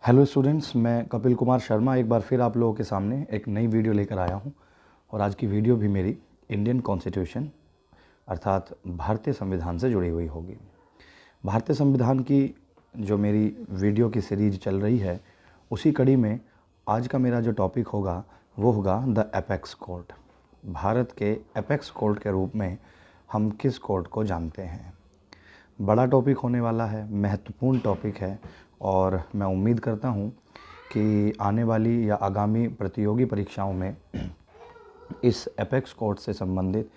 Hello students, मैं कपिल कुमार शर्मा एक बार फिर आप लोगों के सामने एक नई वीडियो लेकर आया हूं। और आज की वीडियो भी मेरी इंडियन कॉन्स्टिट्यूशन अर्थात भारतीय संविधान से जुड़ी हुई होगी। भारतीय संविधान की जो मेरी वीडियो की सीरीज चल रही है, उसी कड़ी में आज का मेरा जो टॉपिक होगा वो होगा द एपेक्स कोर्ट। भारत के एपेक्स कोर्ट के रूप में हम किस कोर्ट को जानते हैं। बड़ा टॉपिक होने वाला है, महत्वपूर्ण टॉपिक है, और मैं उम्मीद करता हूँ कि आने वाली या आगामी प्रतियोगी परीक्षाओं में इस एपेक्स कोर्ट से संबंधित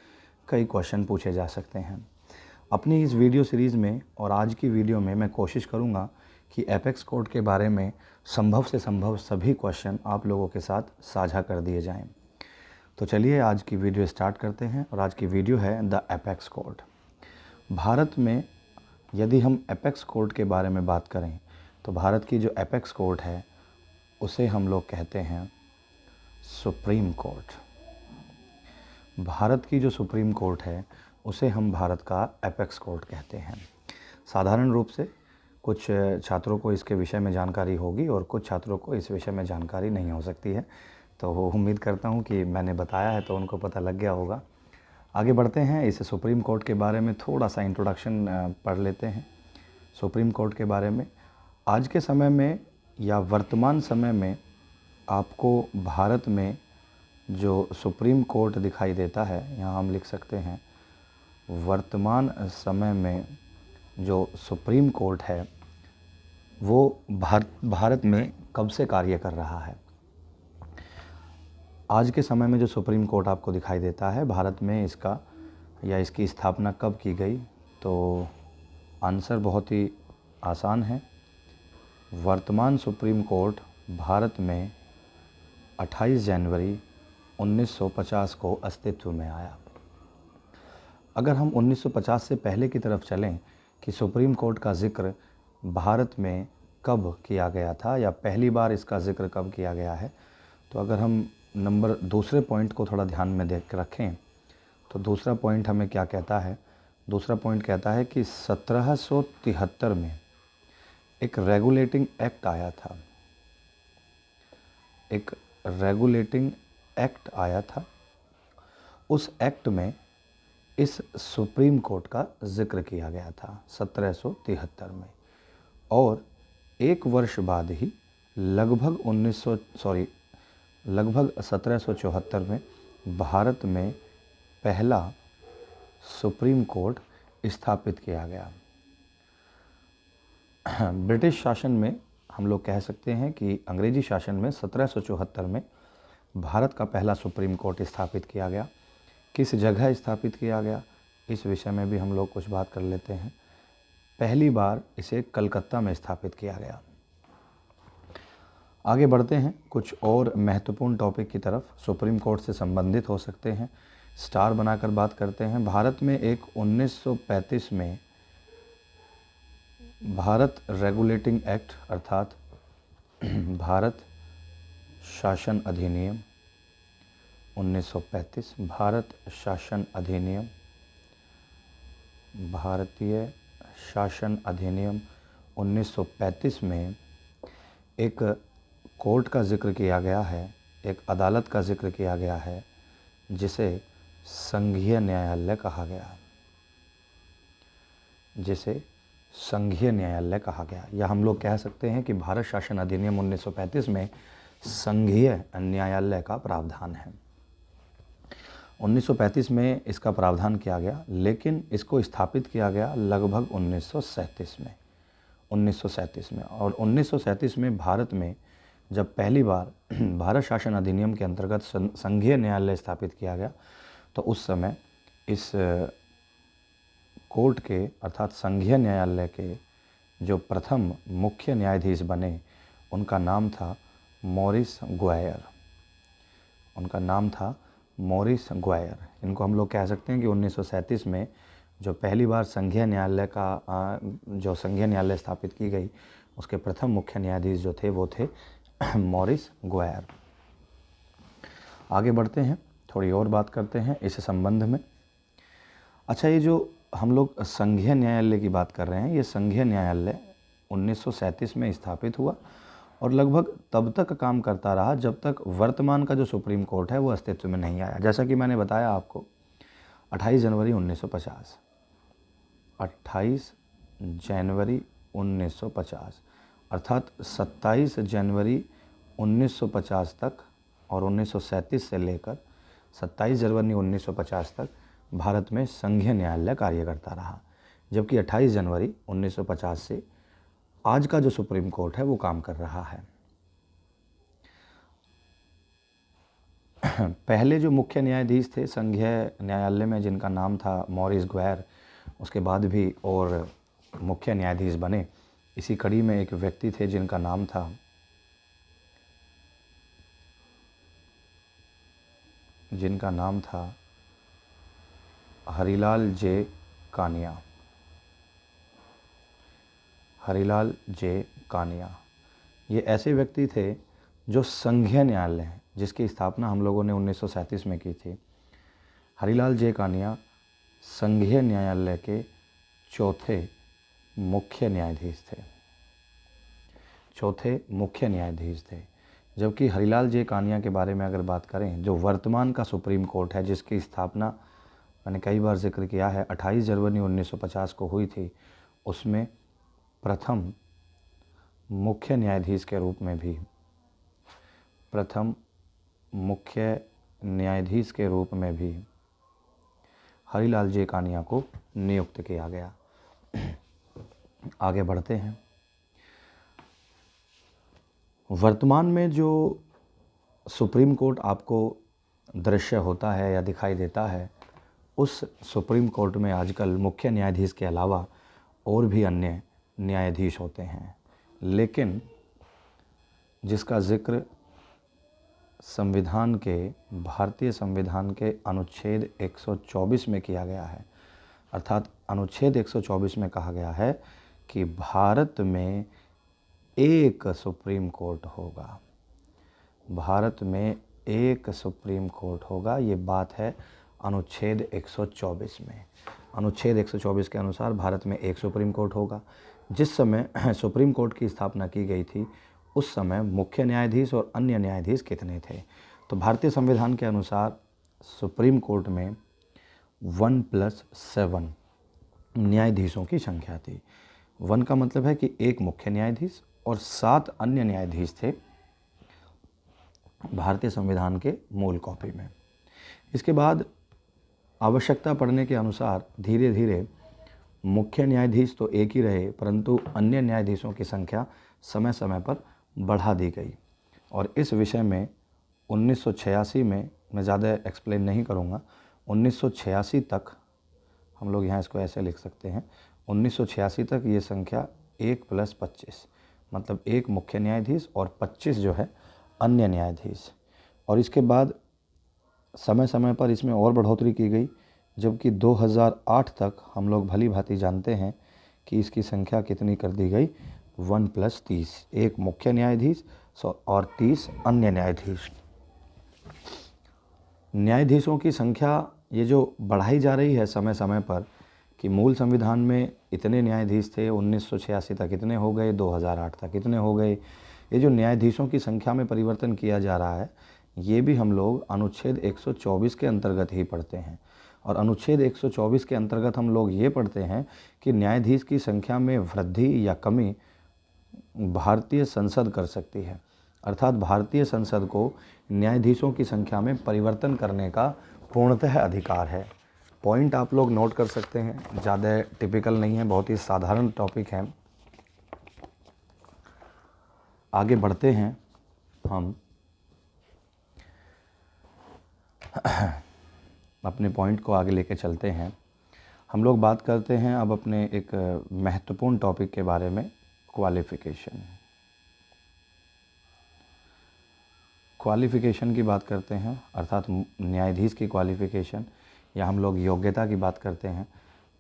कई क्वेश्चन पूछे जा सकते हैं। अपनी इस वीडियो सीरीज़ में और आज की वीडियो में मैं कोशिश करूँगा कि एपेक्स कोर्ट के बारे में संभव से संभव सभी क्वेश्चन आप लोगों के साथ साझा कर दिए जाएं। तो चलिए आज की वीडियो स्टार्ट करते हैं, और आज की वीडियो है द एपेक्स कोर्ट। भारत में यदि हम एपेक्स कोर्ट के बारे में बात करें तो भारत की जो एपेक्स कोर्ट है उसे हम लोग कहते हैं सुप्रीम कोर्ट। भारत की जो सुप्रीम कोर्ट है उसे हम भारत का एपेक्स कोर्ट कहते हैं। साधारण रूप से कुछ छात्रों को इसके विषय में जानकारी होगी और कुछ छात्रों को इस विषय में जानकारी नहीं हो सकती है, तो वो उम्मीद करता हूँ कि मैंने बताया है तो उनको पता लग गया होगा। आगे बढ़ते हैं, इस सुप्रीम कोर्ट के बारे में थोड़ा सा इंट्रोडक्शन पढ़ लेते हैं। सुप्रीम कोर्ट के बारे में आज के समय में या वर्तमान समय में आपको भारत में जो सुप्रीम कोर्ट दिखाई देता है, यहाँ हम लिख सकते हैं वर्तमान समय में जो सुप्रीम कोर्ट है वो भारत में कब से कार्य कर रहा है। आज के समय में जो सुप्रीम कोर्ट आपको दिखाई देता है भारत में, इसका या इसकी स्थापना कब की गई, तो आंसर बहुत ही आसान है। वर्तमान सुप्रीम कोर्ट भारत में 28 जनवरी 1950 को अस्तित्व में आया। अगर हम 1950 से पहले की तरफ चलें कि सुप्रीम कोर्ट का जिक्र भारत में कब किया गया था या पहली बार इसका जिक्र कब किया गया है, तो अगर हम दूसरे पॉइंट को थोड़ा ध्यान में देख रखें तो दूसरा पॉइंट हमें क्या कहता है। दूसरा पॉइंट कहता है कि 1773 में एक रेगुलेटिंग एक्ट आया था। एक रेगुलेटिंग एक्ट आया था। उस एक्ट में इस सुप्रीम कोर्ट का जिक्र किया गया था 1773 में, और एक वर्ष बाद ही लगभग 1774 में भारत में पहला सुप्रीम कोर्ट स्थापित किया गया। ब्रिटिश शासन में हम लोग कह सकते हैं कि अंग्रेजी शासन में 1774 में भारत का पहला सुप्रीम कोर्ट स्थापित किया गया। किस जगह स्थापित किया गया, इस विषय में भी हम लोग कुछ बात कर लेते हैं। पहली बार इसे कलकत्ता में स्थापित किया गया। आगे बढ़ते हैं, कुछ और महत्वपूर्ण टॉपिक की तरफ सुप्रीम कोर्ट से संबंधित हो सकते हैं, स्टार बनाकर बात करते हैं। भारत में एक 1935 में भारत रेगुलेटिंग एक्ट अर्थात भारत शासन अधिनियम 1935, भारत शासन अधिनियम, भारतीय शासन अधिनियम 1935 में एक कोर्ट का जिक्र किया गया है, एक अदालत का जिक्र किया गया है जिसे संघीय न्यायालय कहा गया, जिसे संघीय न्यायालय कहा गया। या हम लोग कह सकते हैं कि भारत शासन अधिनियम 1935 में संघीय न्यायालय का प्रावधान है। 1935 में इसका प्रावधान किया गया, लेकिन इसको स्थापित किया गया लगभग 1937 में। और 1937 में भारत में जब पहली बार भारत शासन अधिनियम के अंतर्गत संघीय न्यायालय स्थापित किया गया, तो उस समय इस कोर्ट के अर्थात संघीय न्यायालय के जो प्रथम मुख्य न्यायाधीश बने, उनका नाम था मॉरिस ग्वायर। उनका नाम था मॉरिस ग्वायर। इनको हम लोग कह सकते हैं कि 1937 में जो पहली बार संघीय न्यायालय स्थापित की गई, उसके प्रथम मुख्य न्यायाधीश जो थे वो थे मॉरिस ग्वायर। आगे बढ़ते हैं, थोड़ी और बात करते हैं इस संबंध में। अच्छा, ये जो हम लोग संघीय न्यायालय की बात कर रहे हैं, ये संघीय न्यायालय 1937 में स्थापित हुआ और लगभग तब तक काम करता रहा जब तक वर्तमान का जो सुप्रीम कोर्ट है वो अस्तित्व में नहीं आया। जैसा कि मैंने बताया आपको, 28 जनवरी 1950, 28 जनवरी 1950 अर्थात 27 जनवरी 1950 तक और 1937 से लेकर 27 जनवरी 1950 तक भारत में संघीय न्यायालय कार्य करता रहा, जबकि 28 जनवरी 1950 से आज का जो सुप्रीम कोर्ट है वो काम कर रहा है। पहले जो मुख्य न्यायाधीश थे संघीय न्यायालय में, जिनका नाम था मॉरिस ग्वेर, उसके बाद भी और मुख्य न्यायाधीश बने। इसी कड़ी में एक व्यक्ति थे जिनका नाम था हरिलाल जे कानिया। हरिलाल जे कानिया ये ऐसे व्यक्ति थे जो संघीय न्यायालय है, जिसकी स्थापना हम लोगों ने 1937 में की थी। हरिलाल जे कानिया संघीय न्यायालय के चौथे मुख्य न्यायाधीश थे। जबकि हरिलाल जे कानिया के बारे में अगर बात करें, जो वर्तमान का सुप्रीम कोर्ट है, जिसकी स्थापना मैंने कई बार जिक्र किया है 28 जनवरी 1950 को हुई थी, उसमें प्रथम मुख्य न्यायाधीश के रूप में भी हरिलाल जे कानिया को नियुक्त किया गया। आगे बढ़ते हैं। वर्तमान में जो सुप्रीम कोर्ट आपको दृश्य होता है या दिखाई देता है, उस सुप्रीम कोर्ट में आजकल मुख्य न्यायाधीश के अलावा और भी अन्य न्यायाधीश होते हैं, लेकिन जिसका जिक्र भारतीय संविधान के अनुच्छेद 124 में किया गया है। अर्थात अनुच्छेद 124 में कहा गया है कि भारत में एक सुप्रीम कोर्ट होगा। ये बात है अनुच्छेद 124 में। अनुच्छेद 124 के अनुसार भारत में एक सुप्रीम कोर्ट होगा। जिस समय सुप्रीम कोर्ट की स्थापना की गई थी, उस समय मुख्य न्यायाधीश और अन्य न्यायाधीश कितने थे? तो भारतीय संविधान के अनुसार सुप्रीम कोर्ट में 1+7 न्यायाधीशों की संख्या थी। 1 का मतलब है कि एक मुख्य न्यायाधीश और 7 अन्य न्यायाधीश थे भारतीय संविधान के मूल कॉपी में। इसके बाद आवश्यकता पड़ने के अनुसार धीरे धीरे मुख्य न्यायाधीश तो एक ही रहे, परंतु अन्य न्यायाधीशों की संख्या समय समय पर बढ़ा दी गई। और इस विषय में 1986 में, मैं ज़्यादा एक्सप्लेन नहीं करूँगा, 1986 तक हम लोग यहाँ इसको ऐसे लिख सकते हैं, 1986 तक ये संख्या 1+25 मतलब एक मुख्य न्यायाधीश और 25 जो है अन्य न्यायाधीश। और इसके बाद समय समय पर इसमें और बढ़ोतरी की गई, जबकि 2008 तक हम लोग भली भांति जानते हैं कि इसकी संख्या कितनी कर दी गई, 1+30 एक मुख्य न्यायाधीश और 30 अन्य न्यायाधीश। न्यायाधीशों की संख्या ये जो बढ़ाई जा रही है समय समय पर, कि मूल संविधान में इतने न्यायाधीश थे, 1986 तक इतने हो गए, 2008 तक इतने हो गए। ये जो न्यायाधीशों की संख्या में परिवर्तन किया जा रहा है, ये भी हम लोग अनुच्छेद 124 के अंतर्गत ही पढ़ते हैं। और अनुच्छेद 124 के अंतर्गत हम लोग ये पढ़ते हैं कि न्यायाधीश की संख्या में वृद्धि या कमी भारतीय संसद कर सकती है। अर्थात भारतीय संसद को न्यायाधीशों की संख्या में परिवर्तन करने का पूर्णतः अधिकार है। पॉइंट आप लोग नोट कर सकते हैं, ज़्यादा टिपिकल नहीं है, बहुत ही साधारण टॉपिक है। आगे बढ़ते हैं हम अपने पॉइंट को आगे लेके चलते हैं। हम लोग बात करते हैं अब अपने एक महत्वपूर्ण टॉपिक के बारे में, क्वालिफ़िकेशन की बात करते हैं, अर्थात न्यायाधीश की क्वालिफ़िकेशन या हम लोग योग्यता की बात करते हैं।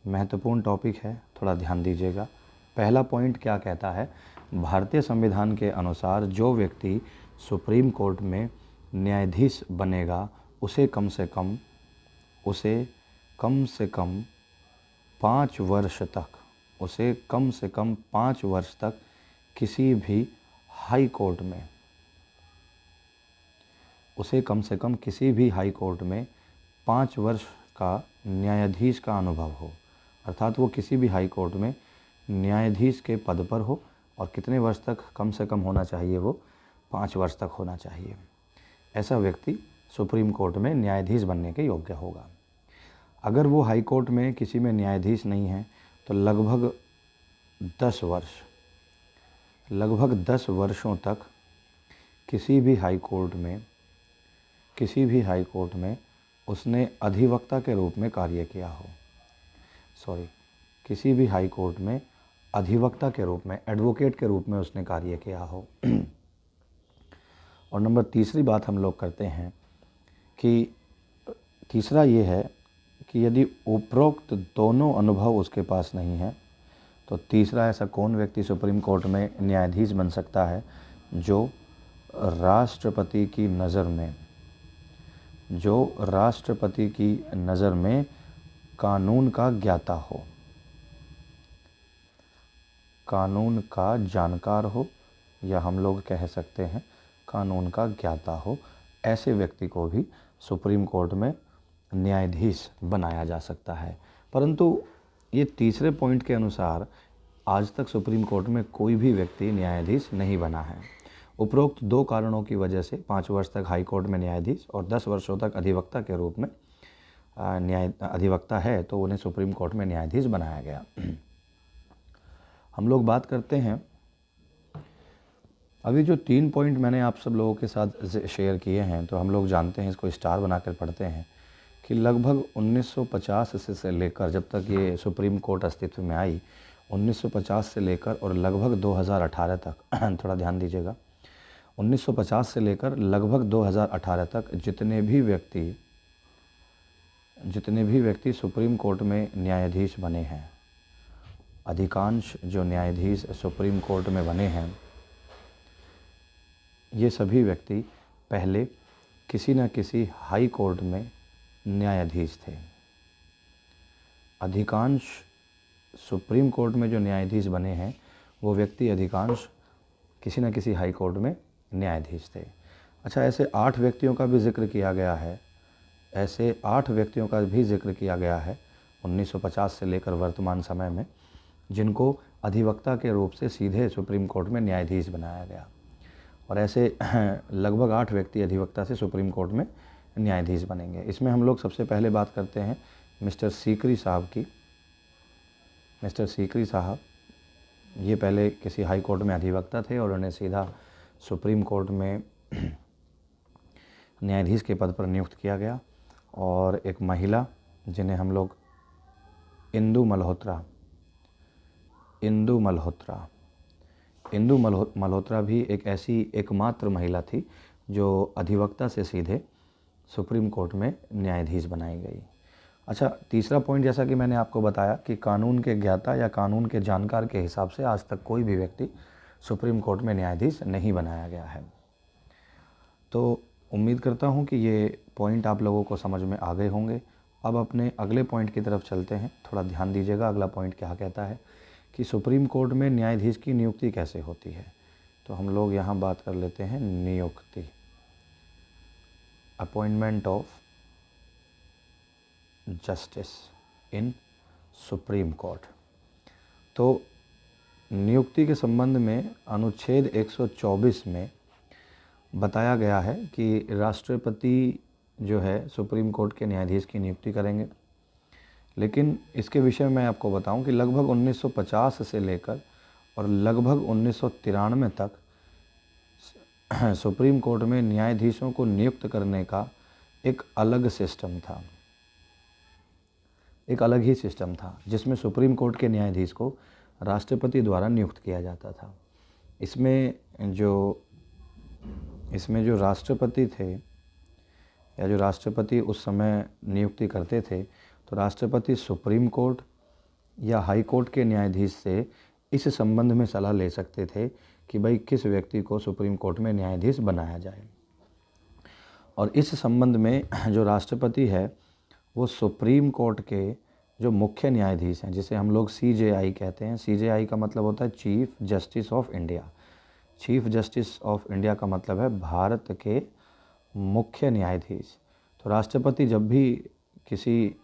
महत्वपूर्ण टॉपिक है, थोड़ा ध्यान दीजिएगा। पहला पॉइंट क्या कहता है, भारतीय संविधान के अनुसार जो व्यक्ति सुप्रीम कोर्ट में न्यायाधीश बनेगा उसे कम से कम 5 वर्ष तक किसी भी हाई कोर्ट में, उसे कम से कम किसी भी हाई कोर्ट में 5 वर्ष का न्यायाधीश का अनुभव हो, अर्थात वो किसी भी हाई कोर्ट में न्यायाधीश के पद पर हो, और कितने वर्ष तक कम से कम होना चाहिए, वो 5 वर्ष तक होना चाहिए। ऐसा व्यक्ति सुप्रीम कोर्ट में न्यायाधीश बनने के योग्य होगा। अगर वो हाई कोर्ट में किसी में न्यायाधीश नहीं है तो लगभग 10 वर्षों तक किसी भी हाई कोर्ट में उसने अधिवक्ता के रूप में कार्य किया हो, किसी भी हाई कोर्ट में अधिवक्ता के रूप में, एडवोकेट के रूप में उसने कार्य किया हो। और नंबर तीसरी बात हम लोग करते हैं कि तीसरा ये है कि यदि उपरोक्त दोनों अनुभव उसके पास नहीं है तो तीसरा ऐसा कौन व्यक्ति सुप्रीम कोर्ट में न्यायाधीश बन सकता है जो राष्ट्रपति की नज़र में कानून का ज्ञाता हो, कानून का जानकार हो, या हम लोग कह सकते हैं कानून का ज्ञाता हो। ऐसे व्यक्ति को भी सुप्रीम कोर्ट में न्यायाधीश बनाया जा सकता है। परंतु ये तीसरे पॉइंट के अनुसार आज तक सुप्रीम कोर्ट में कोई भी व्यक्ति न्यायाधीश नहीं बना है। उपरोक्त 2 कारणों की वजह से 5 वर्ष तक हाई कोर्ट में न्यायाधीश और 10 वर्षों तक अधिवक्ता के रूप में अधिवक्ता है, तो उन्हें सुप्रीम कोर्ट में न्यायाधीश बनाया गया। हम लोग बात करते हैं, अभी जो 3 पॉइंट मैंने आप सब लोगों के साथ शेयर किए हैं, तो हम लोग जानते हैं, इसको स्टार बनाकर पढ़ते हैं कि लगभग 1950 से लेकर जब तक ये सुप्रीम कोर्ट अस्तित्व में आई, 1950 से लेकर और लगभग 2018 तक थोड़ा ध्यान दीजिएगा, 1950 से लेकर लगभग 2018 तक जितने भी व्यक्ति सुप्रीम कोर्ट में न्यायाधीश बने हैं, अधिकांश जो न्यायाधीश सुप्रीम कोर्ट में बने हैं, ये सभी व्यक्ति पहले किसी न किसी हाई कोर्ट में न्यायाधीश थे। अधिकांश सुप्रीम कोर्ट में जो न्यायाधीश बने हैं वो व्यक्ति अधिकांश किसी न किसी हाई कोर्ट में न्यायाधीश थे। अच्छा, ऐसे 8 व्यक्तियों का भी जिक्र किया गया है, 1950 से लेकर वर्तमान समय में, जिनको अधिवक्ता के रूप से सीधे सुप्रीम कोर्ट में न्यायाधीश बनाया गया। और ऐसे लगभग 8 व्यक्ति अधिवक्ता से सुप्रीम कोर्ट में न्यायाधीश बनेंगे। इसमें हम लोग सबसे पहले बात करते हैं मिस्टर सीकरी साहब की। मिस्टर सीकरी साहब ये पहले किसी हाई कोर्ट में अधिवक्ता थे और उन्हें सीधा सुप्रीम कोर्ट में न्यायाधीश के पद पर नियुक्त किया गया। और एक महिला जिन्हें हम लोग इंदु मल्होत्रा भी एक ऐसी एकमात्र महिला थी जो अधिवक्ता से सीधे सुप्रीम कोर्ट में न्यायाधीश बनाई गई। अच्छा, तीसरा पॉइंट, जैसा कि मैंने आपको बताया कि कानून के ज्ञाता या कानून के जानकार के हिसाब से आज तक कोई भी व्यक्ति सुप्रीम कोर्ट में न्यायाधीश नहीं बनाया गया है। तो उम्मीद करता हूं कि ये पॉइंट आप लोगों को समझ में आ गए होंगे। अब अपने अगले पॉइंट की तरफ चलते हैं। थोड़ा ध्यान दीजिएगा, अगला पॉइंट क्या कहता है कि सुप्रीम कोर्ट में न्यायाधीश की नियुक्ति कैसे होती है। तो हम लोग यहाँ बात कर लेते हैं नियुक्ति, appointment of justice in supreme court. तो नियुक्ति के संबंध में अनुच्छेद 124 में बताया गया है कि राष्ट्रपति जो है सुप्रीम कोर्ट के न्यायाधीश की नियुक्ति करेंगे। लेकिन इसके विषय में मैं आपको बताऊं कि लगभग 1950 से लेकर और लगभग 1993 तक सुप्रीम कोर्ट में न्यायाधीशों को नियुक्त करने का एक अलग ही सिस्टम था जिसमें सुप्रीम कोर्ट के न्यायाधीश को राष्ट्रपति द्वारा नियुक्त किया जाता था। इसमें जो राष्ट्रपति थे या जो राष्ट्रपति उस समय नियुक्ति करते थे, तो राष्ट्रपति सुप्रीम कोर्ट या हाई कोर्ट के न्यायाधीश से इस संबंध में सलाह ले सकते थे कि भाई किस व्यक्ति को सुप्रीम कोर्ट में न्यायाधीश बनाया जाए। और इस संबंध में जो राष्ट्रपति है वो सुप्रीम कोर्ट के जो मुख्य न्यायाधीश हैं, जिसे हम लोग CJI कहते हैं। CJI का मतलब होता है chief justice of India. Chief justice of India का मतलब है भारत के मुख्य न्यायाधीश। तो राष्ट्रपति जब भी किसी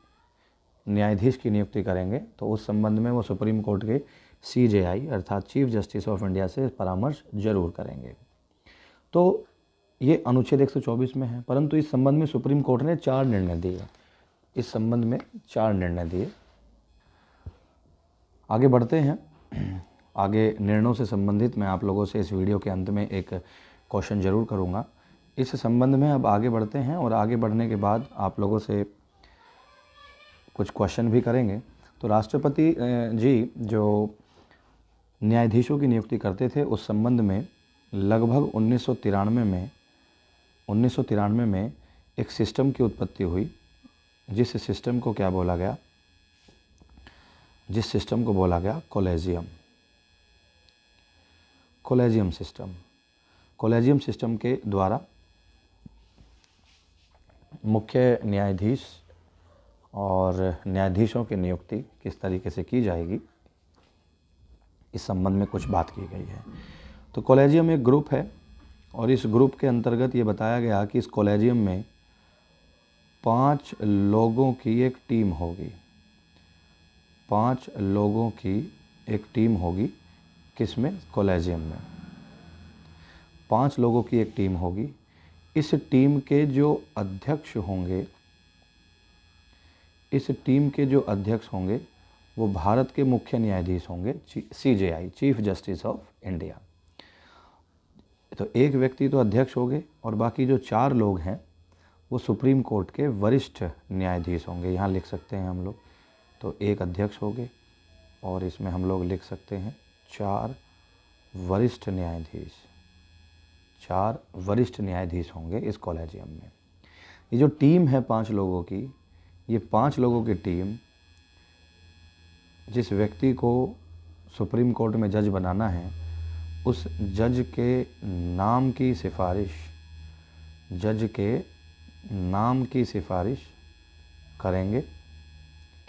न्यायाधीश की नियुक्ति करेंगे तो उस संबंध में वो सुप्रीम कोर्ट के CJI अर्थात चीफ जस्टिस ऑफ इंडिया से परामर्श जरूर करेंगे। तो ये अनुच्छेद 124 में है, परंतु इस संबंध में सुप्रीम कोर्ट ने 4 निर्णय दिए। इस संबंध में 4 निर्णय दिए। आगे बढ़ते हैं। आगे निर्णयों से संबंधित मैं आप लोगों से इस वीडियो के अंत में एक क्वेश्चन जरूर करूंगा। इस संबंध में अब आगे बढ़ते हैं और आगे बढ़ने के बाद आप लोगों से कुछ क्वेश्चन भी करेंगे। तो राष्ट्रपति जी जो न्यायाधीशों की नियुक्ति करते थे उस संबंध में लगभग 1993 में एक सिस्टम की उत्पत्ति हुई, जिस सिस्टम को क्या बोला गया, जिस सिस्टम को बोला गया कॉलेजियम सिस्टम। कॉलेजियम सिस्टम के द्वारा मुख्य न्यायाधीश और न्यायाधीशों की नियुक्ति किस तरीके से की जाएगी, इस संबंध में कुछ बात की गई है। तो कॉलेजियम एक ग्रुप है और इस ग्रुप के अंतर्गत ये बताया गया कि इस कॉलेजियम में 5 लोगों की एक टीम होगी। 5 लोगों की एक टीम होगी। किसमें? कॉलेजियम में 5 लोगों की एक टीम होगी। इस टीम के जो अध्यक्ष होंगे वो भारत के मुख्य न्यायाधीश होंगे, CJI chief justice of India. तो एक व्यक्ति तो अध्यक्ष हो गए और बाकी जो 4 लोग हैं वो सुप्रीम कोर्ट के वरिष्ठ न्यायाधीश होंगे। यहाँ लिख सकते हैं हम लोग। तो एक अध्यक्ष हो गए और इसमें हम लोग लिख सकते हैं 4 वरिष्ठ न्यायाधीश। 4 वरिष्ठ न्यायाधीश होंगे इस कॉलेजियम में। ये जो टीम है 5 लोगों की, ये 5 लोगों की टीम जिस व्यक्ति को सुप्रीम कोर्ट में जज बनाना है उस जज के नाम की सिफारिश करेंगे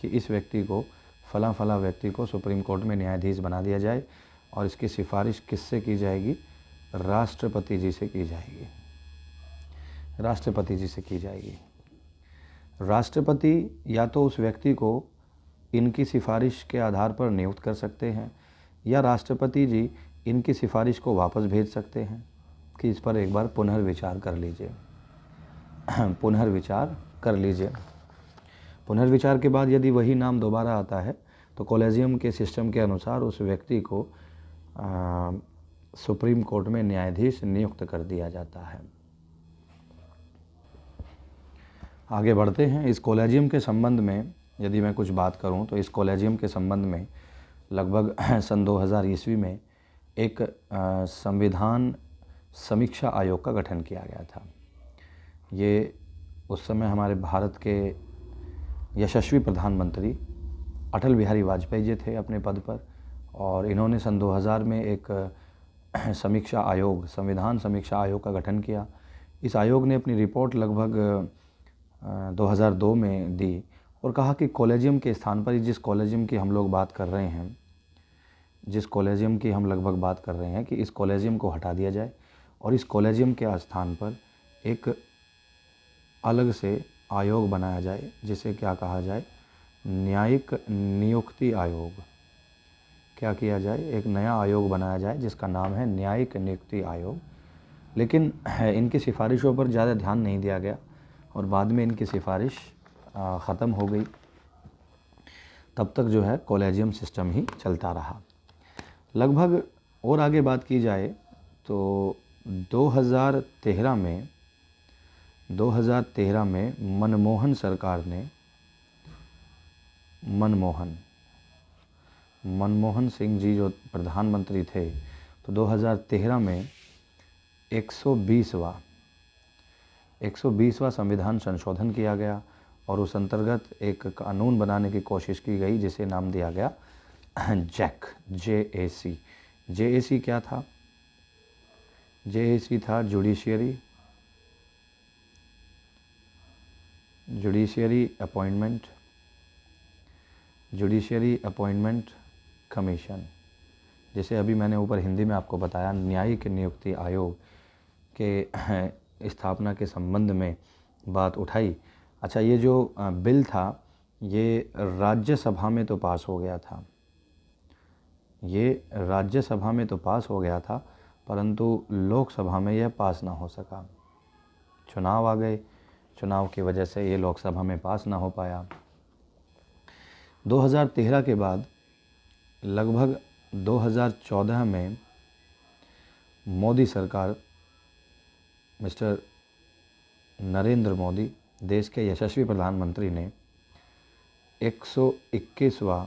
कि इस व्यक्ति को फला व्यक्ति को सुप्रीम कोर्ट में न्यायाधीश बना दिया जाए। और इसकी सिफारिश किससे की जाएगी? राष्ट्रपति जी से की जाएगी। राष्ट्रपति जी से की जाएगी। राष्ट्रपति या तो उस व्यक्ति को इनकी सिफारिश के आधार पर नियुक्त कर सकते हैं या राष्ट्रपति जी इनकी सिफारिश को वापस भेज सकते हैं कि इस पर एक बार पुनर्विचार कर लीजिए। पुनर्विचार के बाद यदि वही नाम दोबारा आता है तो कॉलेजियम के सिस्टम के अनुसार उस व्यक्ति को सुप्रीम कोर्ट में न्यायाधीश नियुक्त कर दिया जाता है। आगे बढ़ते हैं। इस कॉलेजियम के संबंध में यदि मैं कुछ बात करूं तो इस कॉलेजियम के संबंध में लगभग सन 2000 ईस्वी में एक संविधान समीक्षा आयोग का गठन किया गया था। ये उस समय हमारे भारत के यशस्वी प्रधानमंत्री अटल बिहारी वाजपेयी जी थे अपने पद पर, और इन्होंने सन 2000 में एक संविधान समीक्षा आयोग का गठन किया। इस आयोग ने अपनी रिपोर्ट लगभग 2002 में दी और कहा कि कॉलेजियम के स्थान पर जिस कॉलेजियम की हम लोग बात कर रहे हैं, जिस कॉलेजियम की हम लगभग बात कर रहे हैं कि इस कॉलेजियम को हटा दिया जाए और इस कॉलेजियम के स्थान पर एक अलग से आयोग बनाया जाए जिसे क्या कहा जाए? न्यायिक नियुक्ति आयोग। क्या किया जाए? एक नया आयोग बनाया जाए जिसका नाम है न्यायिक नियुक्ति आयोग। लेकिन इनकी सिफारिशों पर ज़्यादा ध्यान नहीं दिया गया और बाद में इनकी सिफारिश ख़त्म हो गई। तब तक जो है कॉलेजियम सिस्टम ही चलता रहा। लगभग और आगे बात की जाए तो 2013 में मनमोहन सरकार ने मनमोहन सिंह जी जो प्रधानमंत्री थे, तो 2013 में 120वां संविधान संशोधन किया गया और उस अंतर्गत एक कानून बनाने की कोशिश की गई जिसे नाम दिया गया JAC। क्या था? JAC था जुडिशियरी अपॉइंटमेंट कमीशन। जैसे अभी मैंने ऊपर हिंदी में आपको बताया, न्यायिक नियुक्ति आयोग के स्थापना के संबंध में बात उठाई। अच्छा, ये जो बिल था ये राज्यसभा में तो पास हो गया था, ये राज्यसभा में तो पास हो गया था, परंतु लोकसभा में यह पास ना हो सका। चुनाव आ गए, चुनाव की वजह से ये लोकसभा में पास ना हो पाया। 2013 के बाद लगभग 2014 में मोदी सरकार, मिस्टर नरेंद्र मोदी, देश के यशस्वी प्रधानमंत्री ने 121वां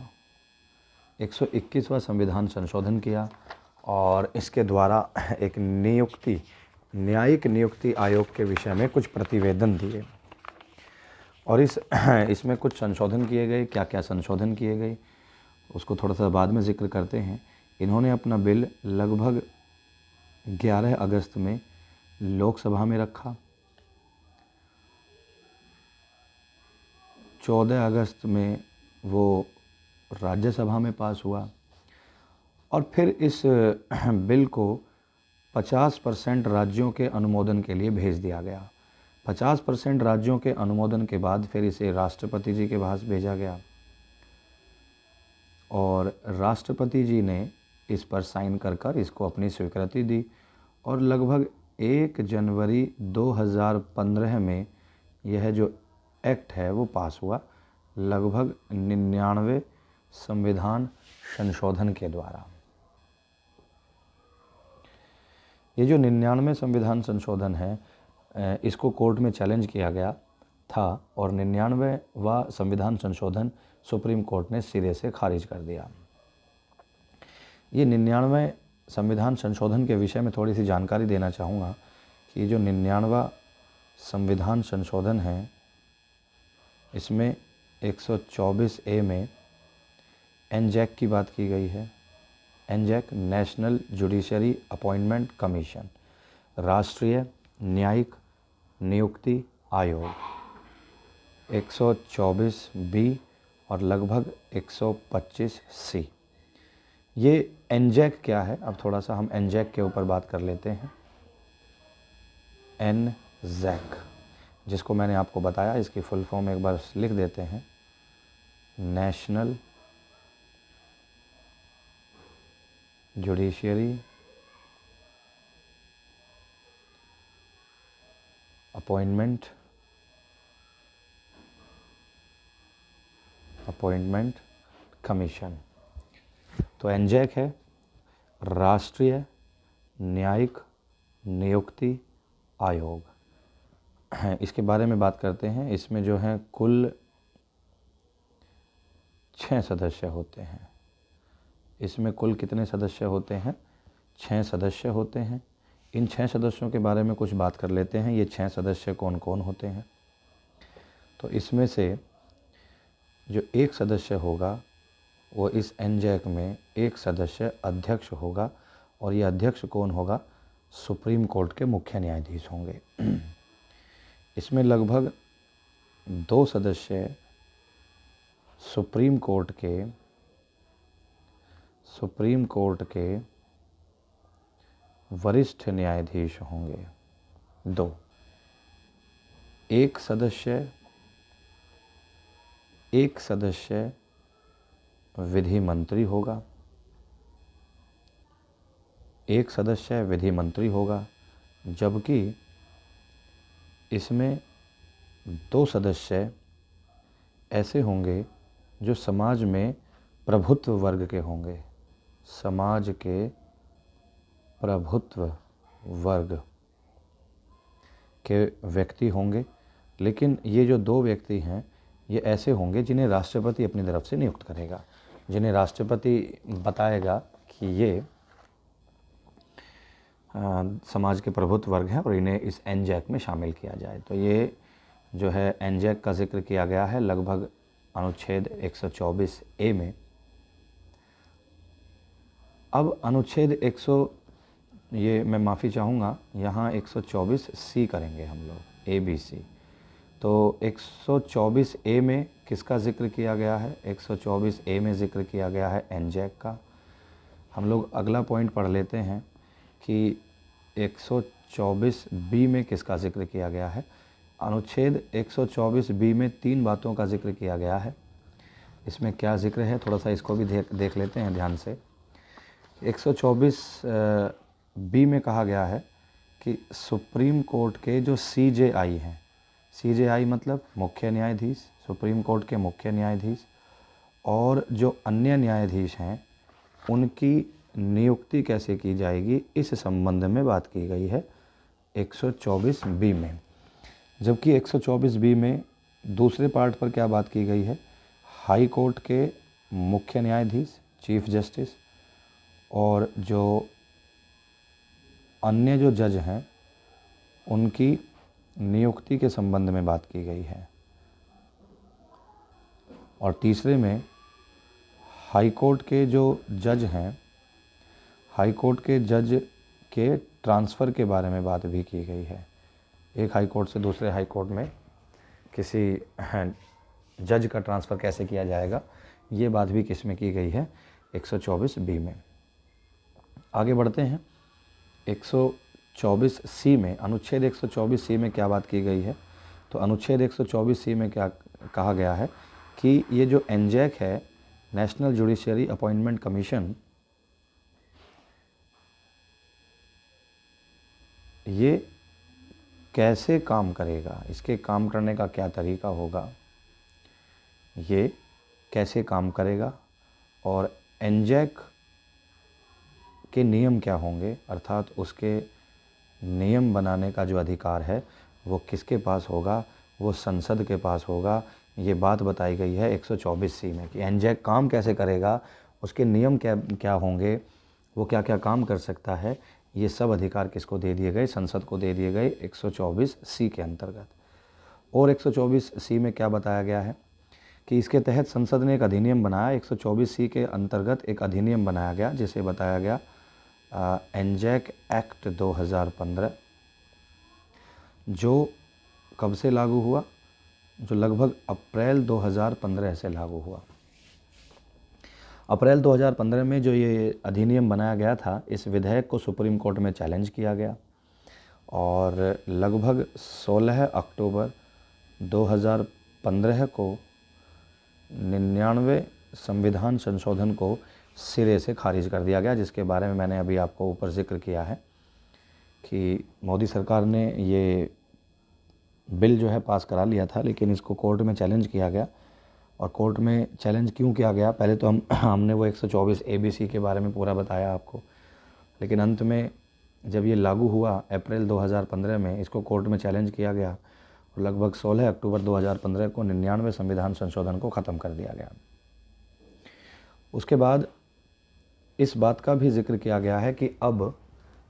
संविधान संशोधन किया और इसके द्वारा एक न्यायिक नियुक्ति आयोग के विषय में कुछ प्रतिवेदन दिए और इसमें कुछ संशोधन किए गए। क्या क्या संशोधन किए गए उसको थोड़ा सा बाद में जिक्र करते हैं। इन्होंने अपना बिल लगभग 11 अगस्त में लोकसभा में रखा, 14 अगस्त में वो राज्यसभा में पास हुआ और फिर इस बिल को 50% राज्यों के अनुमोदन के लिए भेज दिया गया। 50% राज्यों के अनुमोदन के बाद फिर इसे राष्ट्रपति जी के पास भेजा गया और राष्ट्रपति जी ने इस पर साइन कर इसको अपनी स्वीकृति दी और लगभग 1 जनवरी 2015 में यह जो एक्ट है वो पास हुआ, लगभग 99 संविधान संशोधन के द्वारा। ये जो 99 संविधान संशोधन है इसको कोर्ट में चैलेंज किया गया था और 99वां संविधान संशोधन सुप्रीम कोर्ट ने सिरे से खारिज कर दिया। ये 99वें संविधान संशोधन के विषय में थोड़ी सी जानकारी देना चाहूँगा कि जो 99वां संविधान संशोधन है इसमें 124A में एनजैक की बात की गई है। एनजैक नेशनल जुडिशरी अपॉइंटमेंट कमीशन, राष्ट्रीय न्यायिक नियुक्ति आयोग, 124B और लगभग 125C। ये एनजैक क्या है, अब थोड़ा सा हम एनजैक के ऊपर बात कर लेते हैं। एनजैक, जिसको मैंने आपको बताया, इसकी फुल फॉर्म एक बार लिख देते हैं, नेशनल जुडिशरी अपॉइंटमेंट कमीशन। तो एनजैक है राष्ट्रीय न्यायिक नियुक्ति आयोग। इसके बारे में बात करते हैं। इसमें जो है कुल 6 सदस्य होते हैं। इसमें कुल कितने सदस्य होते हैं? 6 सदस्य होते हैं। इन 6 सदस्यों के बारे में कुछ बात कर लेते हैं। ये 6 सदस्य कौन कौन होते हैं? तो इसमें से जो एक सदस्य होगा वो इस एनजैक में एक सदस्य अध्यक्ष होगा और ये अध्यक्ष कौन होगा? सुप्रीम कोर्ट के मुख्य न्यायाधीश होंगे। इसमें लगभग 2 सदस्य सुप्रीम कोर्ट के वरिष्ठ न्यायाधीश होंगे। 2, एक सदस्य विधि मंत्री होगा। एक सदस्य विधि मंत्री होगा, जबकि इसमें 2 सदस्य ऐसे होंगे जो समाज में प्रभुत्व वर्ग के होंगे। समाज के प्रभुत्व वर्ग के व्यक्ति होंगे, लेकिन ये जो 2 व्यक्ति हैं ये ऐसे होंगे जिन्हें राष्ट्रपति अपनी तरफ से नियुक्त करेगा, जिन्हें राष्ट्रपति बताएगा कि ये समाज के प्रभुत्व वर्ग हैं और इन्हें इस एनजैक में शामिल किया जाए। तो ये जो है एनजैक का जिक्र किया गया है लगभग अनुच्छेद 124A में। अब अनुच्छेद ये मैं माफ़ी चाहूँगा, यहाँ 124C करेंगे हम लोग, ABC। तो 124A में किसका जिक्र किया गया है? 124A में जिक्र किया गया है एनजैक का। हम लोग अगला पॉइंट पढ़ लेते हैं कि 124 बी में किसका जिक्र किया गया है। अनुच्छेद 124 बी में 3 बातों का जिक्र किया गया है। इसमें क्या जिक्र है, थोड़ा सा इसको भी देख लेते हैं ध्यान से। 124 बी में कहा गया है कि सुप्रीम कोर्ट के जो CJI हैं, CJI मतलब मुख्य न्यायाधीश, सुप्रीम कोर्ट के मुख्य न्यायाधीश और जो अन्य न्यायाधीश हैं उनकी नियुक्ति कैसे की जाएगी, इस संबंध में बात की गई है 124 बी में। जबकि 124 बी में दूसरे पार्ट पर क्या बात की गई है, हाई कोर्ट के मुख्य न्यायाधीश चीफ जस्टिस और जो अन्य जो जज हैं उनकी नियुक्ति के संबंध में बात की गई है। और तीसरे में हाई कोर्ट के जो जज हैं, हाई कोर्ट के जज के ट्रांसफ़र के बारे में बात भी की गई है। एक हाई कोर्ट से दूसरे हाई कोर्ट में किसी जज का ट्रांसफ़र कैसे किया जाएगा, ये बात भी किस में की गई है, 124 बी में। आगे बढ़ते हैं। 124 सी में, अनुच्छेद 124 सी में क्या बात की गई है, तो अनुच्छेद 124 सी में क्या कहा गया है कि ये जो एनजैक है, नेशनल जुडिशरी अपॉइंटमेंट कमीशन, ये कैसे काम करेगा, इसके काम करने का क्या तरीका होगा, ये कैसे काम करेगा और एनजैक के नियम क्या होंगे, अर्थात उसके नियम बनाने का जो अधिकार है वो किसके पास होगा, वो संसद के पास होगा। ये बात बताई गई है 124 सी में कि एनजैक काम कैसे करेगा, उसके नियम क्या क्या होंगे, वो क्या क्या काम कर सकता है, ये सब अधिकार किसको दे दिए गए, संसद को दे दिए गए 124 सी के अंतर्गत। और 124 सी में क्या बताया गया है कि इसके तहत संसद ने एक अधिनियम बनाया। 124 सी के अंतर्गत एक अधिनियम बनाया गया जिसे बताया गया एनजैक एक्ट 2015, जो कब से लागू हुआ, जो लगभग अप्रैल 2015 से लागू हुआ। अप्रैल 2015 में जो ये अधिनियम बनाया गया था, इस विधेयक को सुप्रीम कोर्ट में चैलेंज किया गया और लगभग 16 अक्टूबर 2015 को 99 संविधान संशोधन को सिरे से खारिज कर दिया गया, जिसके बारे में मैंने अभी आपको ऊपर जिक्र किया है कि मोदी सरकार ने ये बिल जो है पास करा लिया था, लेकिन इसको कोर्ट में चैलेंज किया गया। और कोर्ट में चैलेंज क्यों किया गया, पहले तो हमने वो 124 ABC के बारे में पूरा बताया आपको, लेकिन अंत में जब ये लागू हुआ अप्रैल 2015 में, इसको कोर्ट में चैलेंज किया गया और लगभग 16 अक्टूबर 2015 को 99 संविधान संशोधन को ख़त्म कर दिया गया। उसके बाद इस बात का भी जिक्र किया गया है कि अब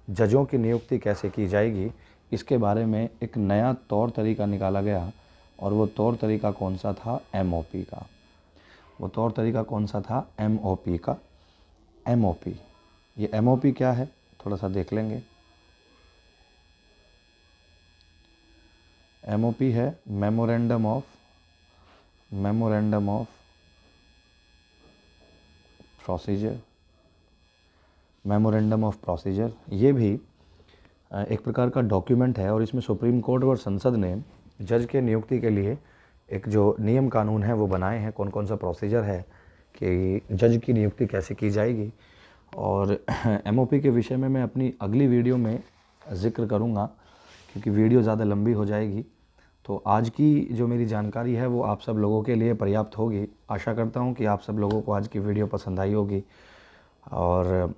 जजों की नियुक्ति कैसे की जाएगी, इसके बारे में एक नया तौर तरीका निकाला गया। और वो तौर तरीका कौन सा था, MOP का। वो तौर तरीका कौन सा था, MOP का। MOP, ये MOP क्या है, थोड़ा सा देख लेंगे। MOP है memorandum of procedure. Memorandum of procedure ये भी एक प्रकार का डॉक्यूमेंट है और इसमें सुप्रीम कोर्ट और संसद ने जज के नियुक्ति के लिए एक जो नियम कानून है वो बनाए हैं, कौन कौन सा प्रोसीजर है कि जज की नियुक्ति कैसे की जाएगी। और MOP के विषय में मैं अपनी अगली वीडियो में ज़िक्र करूँगा, क्योंकि वीडियो ज़्यादा लंबी हो जाएगी। तो आज की जो मेरी जानकारी है वो आप सब लोगों के लिए पर्याप्त होगी। आशा करता हूँ कि आप सब लोगों को आज की वीडियो पसंद आई होगी और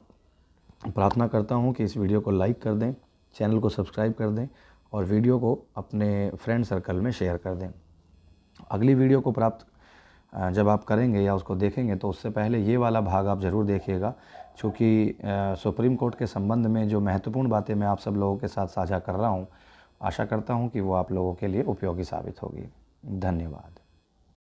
प्रार्थना करता हूँ कि इस वीडियो को लाइक कर दें, चैनल को सब्सक्राइब कर दें और वीडियो को अपने फ्रेंड सर्कल में शेयर कर दें। अगली वीडियो को प्राप्त जब आप करेंगे या उसको देखेंगे तो उससे पहले ये वाला भाग आप ज़रूर देखिएगा, क्योंकि सुप्रीम कोर्ट के संबंध में जो महत्वपूर्ण बातें मैं आप सब लोगों के साथ साझा कर रहा हूँ, आशा करता हूँ कि वो आप लोगों के लिए उपयोगी साबित होगी। धन्यवाद।